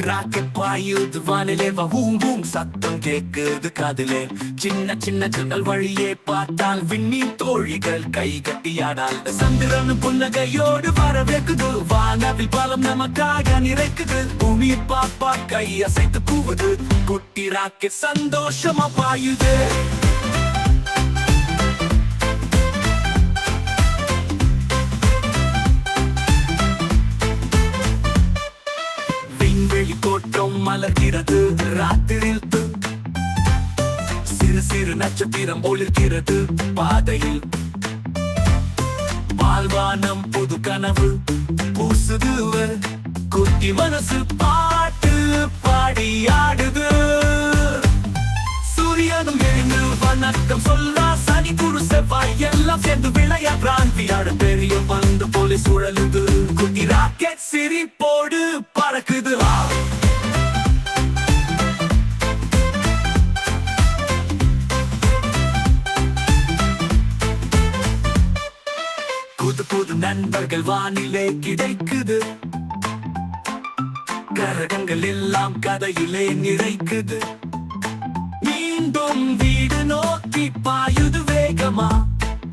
Rocket பாயுது வானிலே boom boom சத்தம் கேக்குது காதிலே. சின்ன சின்ன ஜன்னல் வழியே பார்த்தால் விண்மீன் தோழிகள் கை கட்டியாடால். சந்திரன் புன்னகையோடு வரவேற்குது, வானவில் பாலம் நமக்காக நிறைக்குது. பூமி பாப்பா கை அசைத்து கூவுது, குட்டி ராக்கெட் சந்தோஷமா பாயுது. தோட்டம் மலர்கிறது ராத்திரில், சிறு சிறு நட்சத்திரம் ஒளிர்கிறது பாதையில். வாழ்வானம் புது கனவு பூசுது, குட்டி மனசு பாட்டு பாடி ஆடுது. சூரியனும் எழுந்து வணக்கம் சொல்லா, சனி குரு செவ்வாய் எல்லாம் சேர்ந்து விளையாடுறான். விளையாட பெரிய பந்து போல சுழலுது, குட்டி ராக்கெட் சிரிப்போடு பறக்குது. புது புது நண்பர்கள் வானிலே கிடைக்குது, கரகங்கள் எல்லாம் கதையிலே நிறைக்குது. மீண்டும் வீடு நோக்கி பாயுது வேகமா,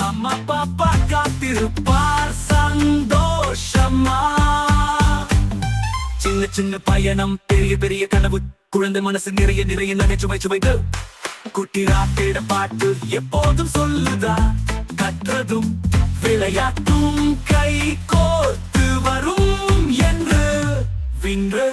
அம்மா பாப்பா காத்திருப்பார் சந்தோஷமா. சின்ன சின்ன பயணம் பெரிய பெரிய கனவு, குழந்தை மனசு நிறைய நிறைய நகைச்சுவை சுவைது. குட்டி ராக்கெட பாட்டு எப்போதும் சொல்லுதா, கற்றதும் விளையாட்டும் கை கோர்த்து வரும் என்று வின்று.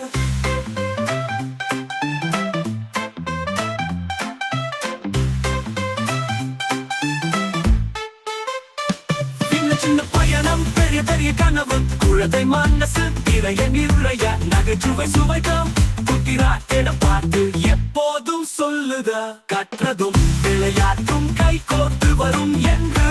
சின்ன பயணம் பெரிய பெரிய கனவு, குழந்தை மனசு நிறைய நிறைய நகைச்சுவை சுவைக்கும். குட்டி ராக்கெட பாட்டு எப்போதும் சொல்லுதா, கற்றதும் விளையாட்டும் கை கோர்த்து வரும் என்று